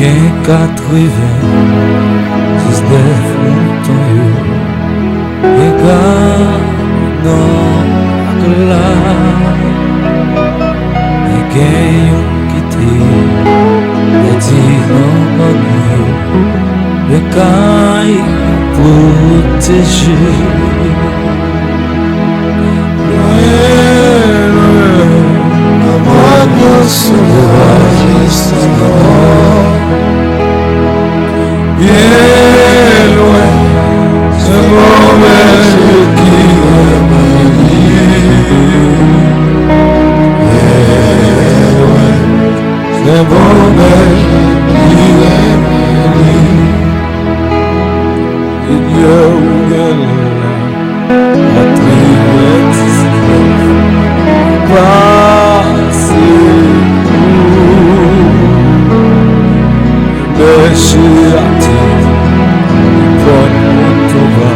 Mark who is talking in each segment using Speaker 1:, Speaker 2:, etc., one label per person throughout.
Speaker 1: Gen 99 mouton yo Regarde non ak la Gen yon kite Le di non man yo Le kay proteje Bien loin, ce mauvais qui est bien loin, ce mauvais qui est Dieu la tristesse Beshiati Pon Montova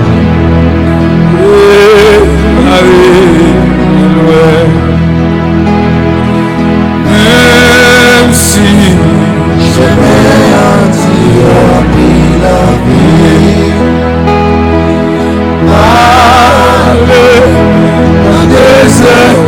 Speaker 1: Même si je m'ai anti la vie Allez dans des airs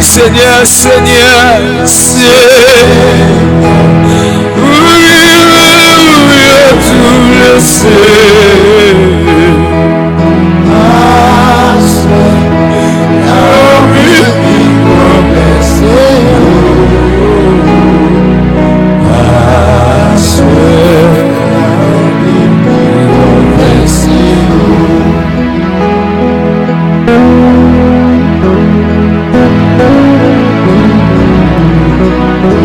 Speaker 1: Seigneur, Seigneur,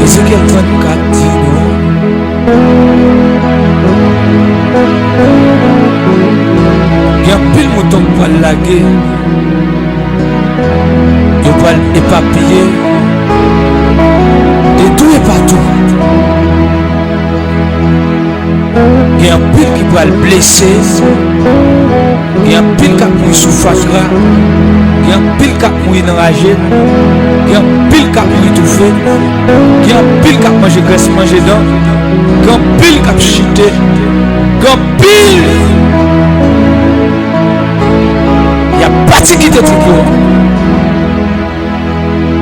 Speaker 1: Ézéchiel 34 dit nous il y a pile mouton pour le laguer il va éparpiller et tout et partout il y a pile qui va le blesser il y a pile qui va mourir sous face là il y a pile qui va mourir enragé il y a pile qui va mourir étouffé il y a pile qui va manger graisse manger dents il y a pile qui va chuter il y a pile il y a parti qui te trouve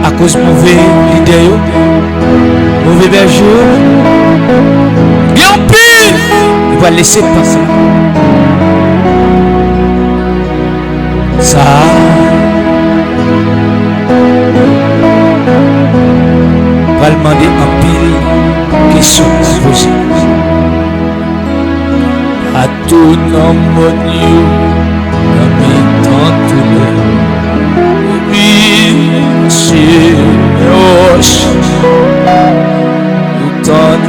Speaker 1: à cause de mauvais leader mauvais berger il y a pile il va laisser passer ça va demander un pile question à poser à tout nom mon Dieu dans mes temps tout le puis c'est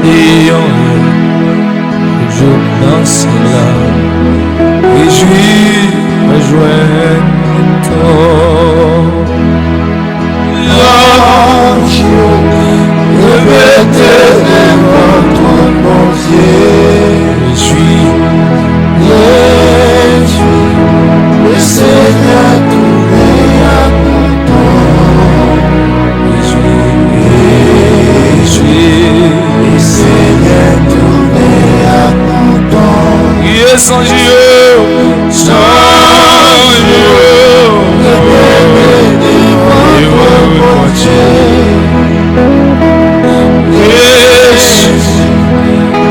Speaker 1: et en je danse là. Réjouis, rejoins-toi.
Speaker 2: L'ange, le Béthélen, votre mon Dieu.
Speaker 1: Réjouis,
Speaker 2: le Seigneur tourné à content.
Speaker 1: réjouis,
Speaker 2: Le Seigneur tourné à content.
Speaker 1: Dieu sans Dieu, sans Dieu.
Speaker 2: Le bébé dit votre mon Dieu.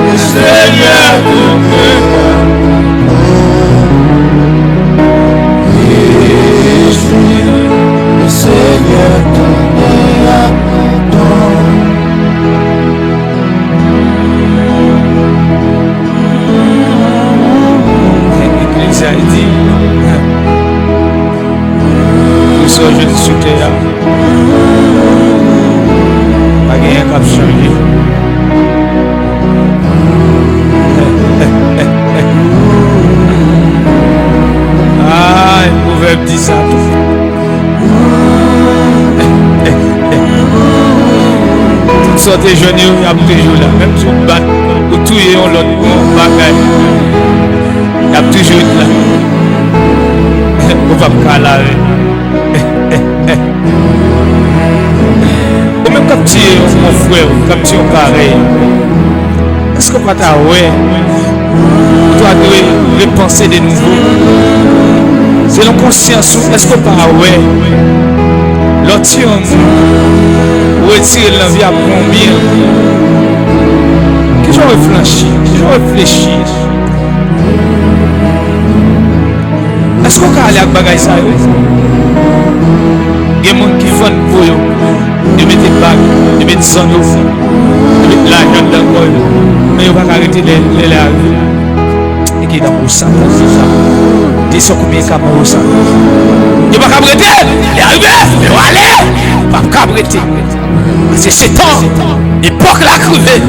Speaker 2: Le Seigneur tourné à le Seigneur tourné à content.
Speaker 1: L'Église a dit, nous sommes jeunes sur terre, pas rien qu'à changer. Ah, le proverbe dit ça tout. Toutes sortes de jeunes, il y a toujours là, même si on bat, ou tout y est, on l'autre bagaille. Il y a toujours là. On va pas laver. Ou même quand tu es mon frère, comme tu es pareil, est-ce qu'on va t'avoir? Toi, tu dois repenser de nouveau. C'est la conscience, est-ce qu'on va avoir? L'autre, on retire l'envie à combien? Que je réfléchis. Est-ce qu'on va aller à bagaille ça? Il y a des gens qui font pour eux, de mettre des bagues, de mettre des sons, de mettre l'argent dans le col, mais ils ne vont pas arrêter les laver. Et qui est dans le sang, des sons combien de camarades au sang. Ils ne vont pas arrêter, les arrivés, ils vont aller, ils ne vont pas arrêter. C'est ce temps, l'époque l'a crevé.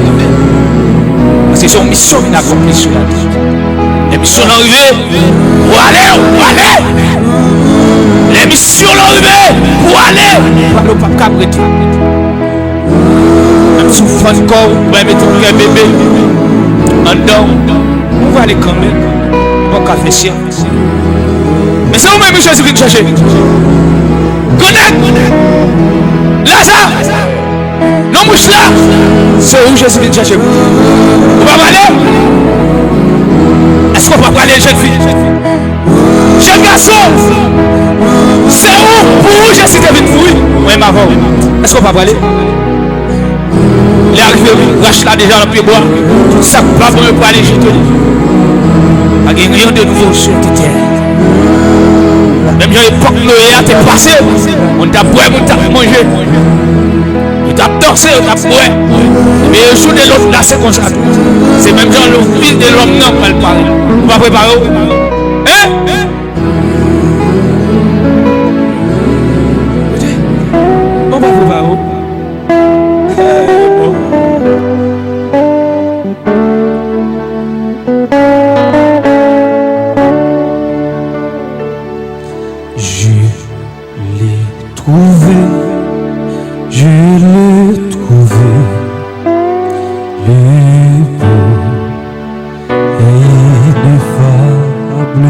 Speaker 1: Parce que c'est une mission qui n'a accomplie sur la terre. Les missions l'arrivée, pour aller. Les missions l'arrivée, pour aller. Pas le pape cabreté. Même si vous faites encore, vous allez mettre un bébé en dedans. Vous allez quand même. Bon café chien. Mais c'est vous-même qui Jésus qui cherchez. Connect. Lazare. Non, mouche là. C'est où Jésus qui cherchez. Vous va aller. Est-ce qu'on va parler jeune fille? Jeune garçon, c'est où pour vous Jésus est venu pour lui? Oui, ma voix. Est-ce qu'on va parler? Il est arrivé, rache là déjà dans le pied bois. Tout ça, pas pour aller jeter. Il n'y a rien de nouveau sur cette terre. Même dans l'époque où Noé a été passé, on t'a boire, on t'a mangé. On t'a dansé, on t'a boire. Mais le jour de l'autre, là, c'est comme ça. C'est même genre le fils de l'homme, non, pas le parler. On va préparer. Hein? On va préparer. Je l'ai trouvé. Le beau et ineffable.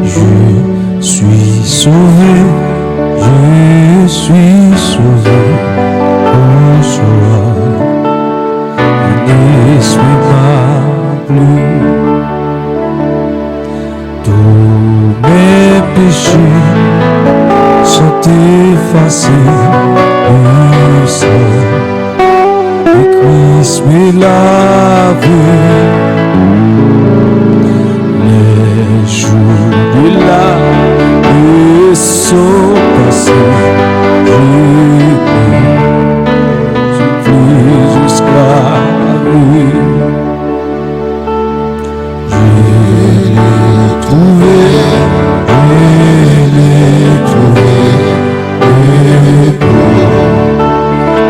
Speaker 1: Je suis sauvé. Bonsoir, inexprimable. Tous mes péchés sont effacés du sang. Et Christ m'est lavé. Les jours de la sont passés. Je prie jusqu'à lui. Je l'ai trouvé.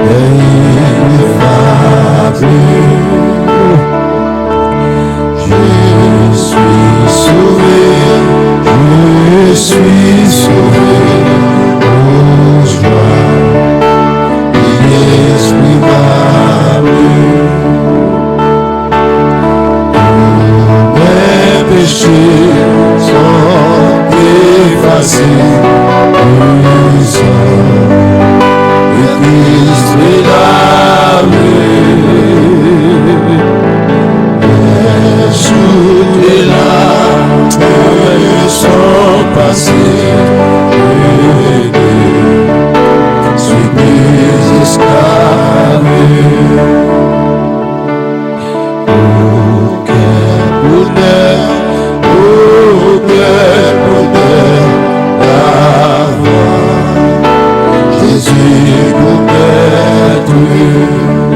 Speaker 1: Le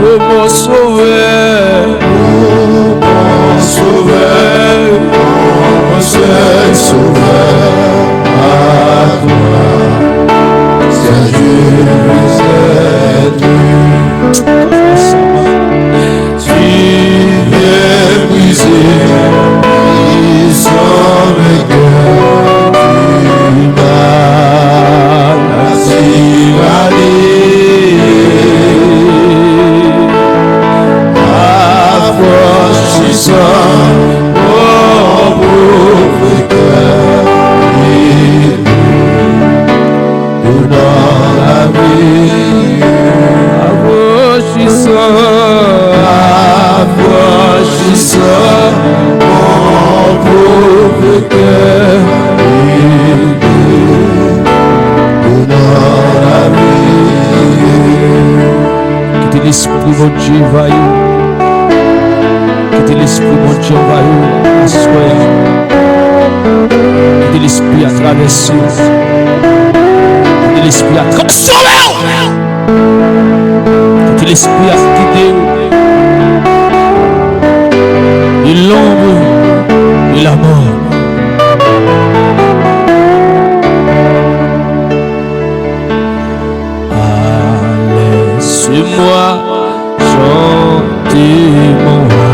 Speaker 1: Oh mon sauveur,
Speaker 2: mon sauveur, mon seul sauveur, à toi, Seigneur, tu viens briser, ils sont mes cœurs, tu m'as
Speaker 1: l'esprit mon Dieu va y, quitte l'esprit mon Dieu va y, assoyez, quitte l'esprit à traverser, quitte l'esprit à transformer, quitte l'esprit à quitter, et l'ombre et la mort. Laisse-moi chanter mon roi,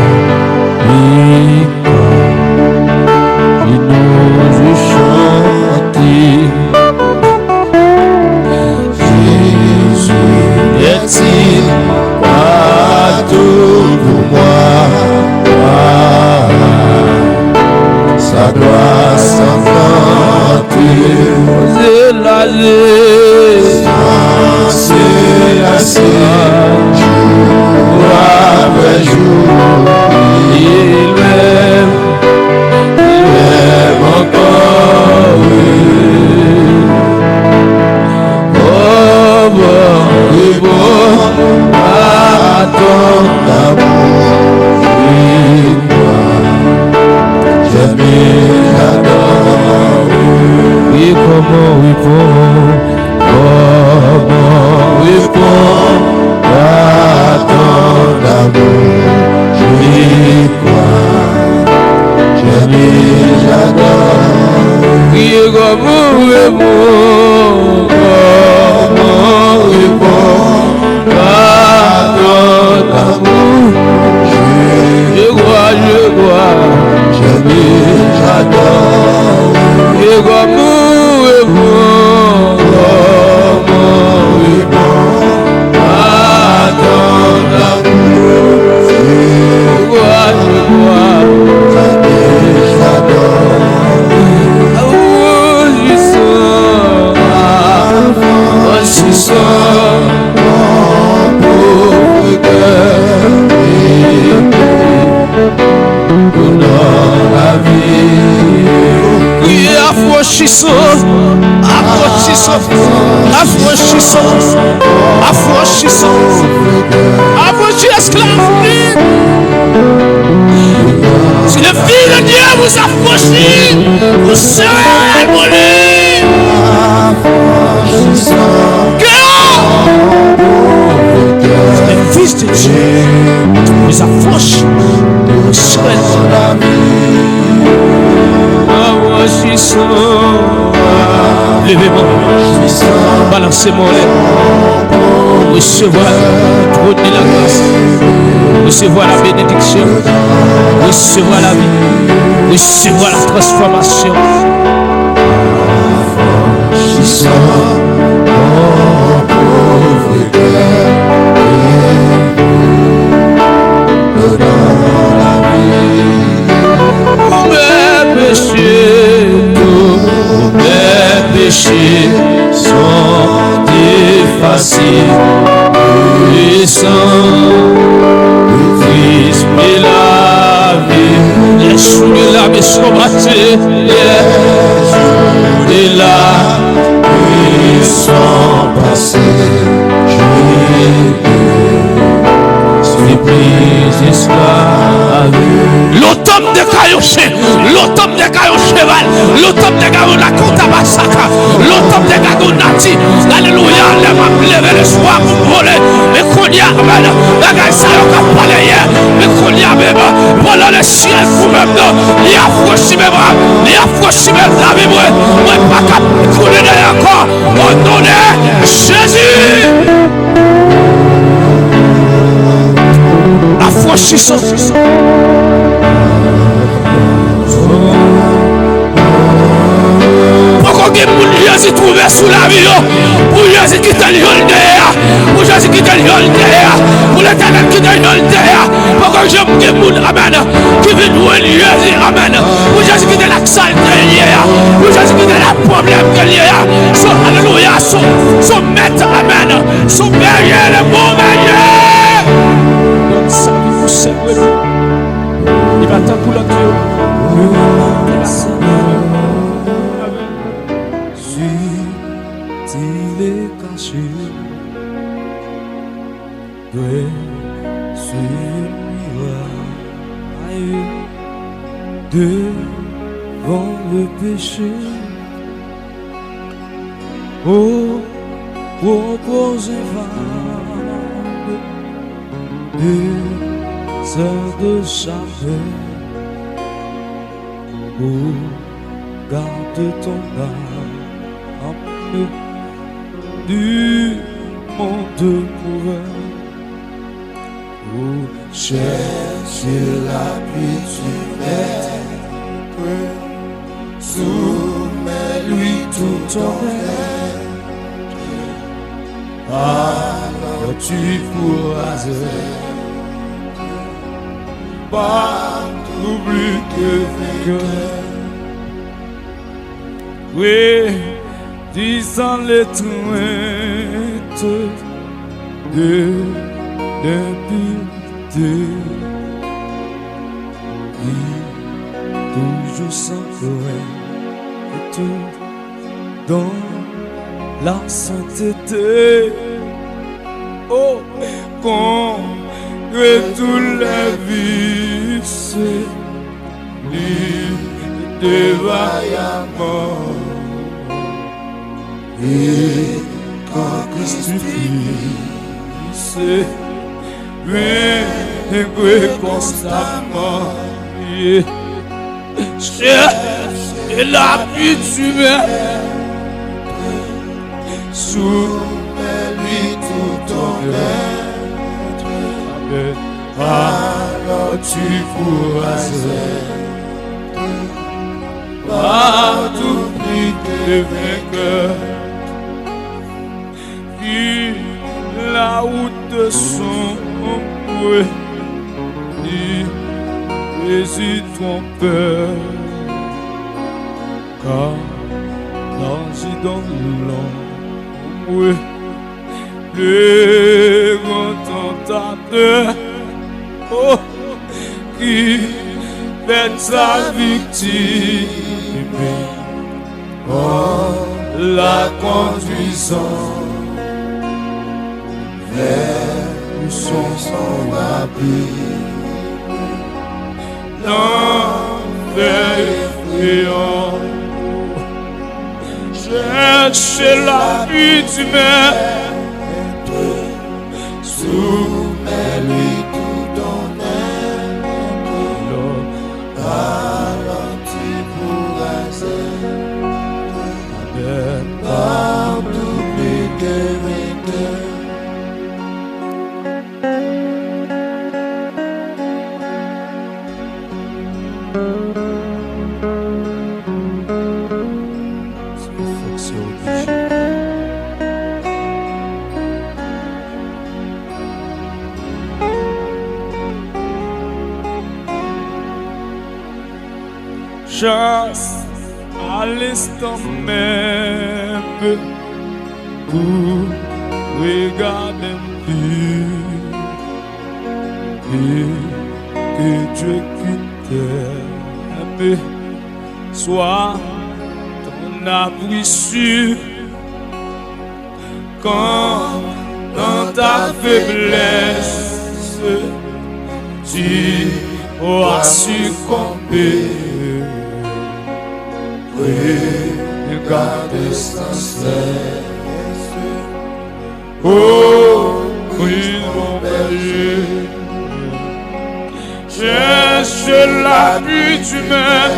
Speaker 1: et nous chanter.
Speaker 2: Jésus est-il partout pour moi, sa gloire s'enfanter,
Speaker 1: C'est la
Speaker 2: c'est jour après jour,
Speaker 1: il m'aime
Speaker 2: encore,
Speaker 1: oh bon,
Speaker 2: et bon, à ton amour, j'aime et j'adore,
Speaker 1: et comment
Speaker 2: répond à ton amour, je crois, j'aime et j'adore,
Speaker 1: et comment
Speaker 2: répond à ton amour,
Speaker 1: je crois,
Speaker 2: j'aime et j'adore,
Speaker 1: et comment affranchissant, affranchi esclave. Si le Fils de Dieu vous affranchit, vous serez abolis. Si le Fils de Dieu vous affranchit, vous serez affranchissant. Levez-moi, balancez mon lait, recevoir le trône de la grâce, recevoir la bénédiction, recevoir la vie, recevoir la transformation.
Speaker 2: Tous mes péchés sont effacés, et sans le Christ est lavé,
Speaker 1: Les jours de la sont battus,
Speaker 2: les jours de la vie sont passés, je suis pris esclave.
Speaker 1: l'automne de caillouché, l'automne de caillou cheval, l'automne de caillou la compte à Bassaka, l'automne de caillou nati. Alléluia, les m'a levé le soir pour voler, mais qu'on y a, amen, la gaïsa y'a qu'à parler hier, mais qu'on y a même, voilà le ciel pour même, il y a franchi même, il y a franchi même la vie, moi, pas qu'à couler encore, au nom de Jésus. Affranchissons. Pourquoi que Jésus trouvé sous la vie, pour Jésus qui t'a lié derrière, pour Jésus qui t'a lié derrière, pour l'Éternel qui t'a lié derrière, pourquoi que j'aime que moun, amen, qui vient louer Jésus, amen, pour Jésus qui t'a l'accent derrière, pour Jésus qui t'a le problème derrière, son alléluia, son maître, amen, son meilleur, le bon meilleur. Donc ça, il faut servir. Il va t'en couler.
Speaker 2: Suis-il est caché sur le miroir devant le péché. Oh, propose vague des heures de chaleur. Oh, garde ton âme du monde mauvais. Oh, chercher l'appui du Maître, soumets-lui tout ton être, alors tu pourras être partout plus que vainqueur. Oui, disant l'étreinte de l'impureté, toujours sans correcte dans la sainteté. Oh, contre tous les vices, dévaillamment. Et quand Christ c'est mais constamment cherche l'appui du Maître, soumets-lui tout ton être, alors tu pourras être partout plus que vainqueur. La route sombre ni Jésus trompeur, car l'ange dans l'ombre, le grand tentateur, oh, qui fait sa victime, en la conduisant vers son abri. L'enfer effrayant, cherchez la vie du Maître, soumets-lui tout ton être, alors tu pourras être partout plus que vainqueur. Chasse à l'instant même pour regarder plus et que Dieu qui t'aime soit ton abri sûr quand dans ta faiblesse tu a succombé. Regarde sa cesse. Oh, oui, mon Dieu. Cherche la vie humaine.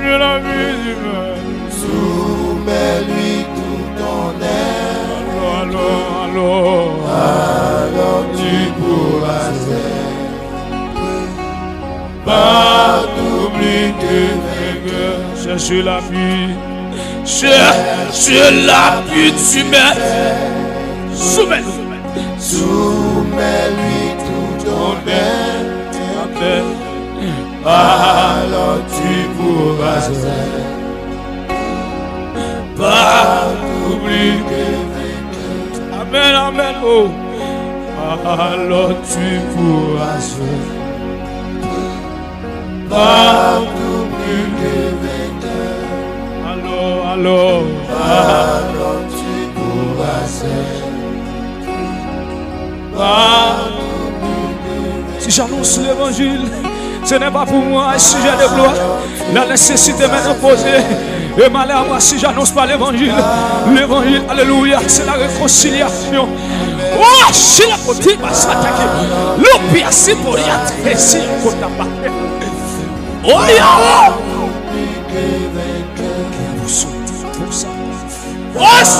Speaker 2: Je la vie humaine. Soumets-lui tout ton être. Alors tu pourras être. Pas d'oublier vainqueur. Cherche la vie. Cherche la vie humaine. Soumets-lui tout ton être. Alors tu pourras être. Pas d'oublier. Amen, amen, oh. Alors tu pourras être. Pas d'oublier. Alors tu pourras être. Si j'annonce l'évangile, ce n'est pas pour moi un sujet de gloire. La nécessité maintenant posée. Et malheur à moi si j'annonce pas l'évangile. L'évangile, alléluia, c'est la réconciliation. Oh, si la côté va s'attaquer. L'opia, c'est pour y attraper. Si la côté va s'attaquer. Oh, ya! Oh, ça!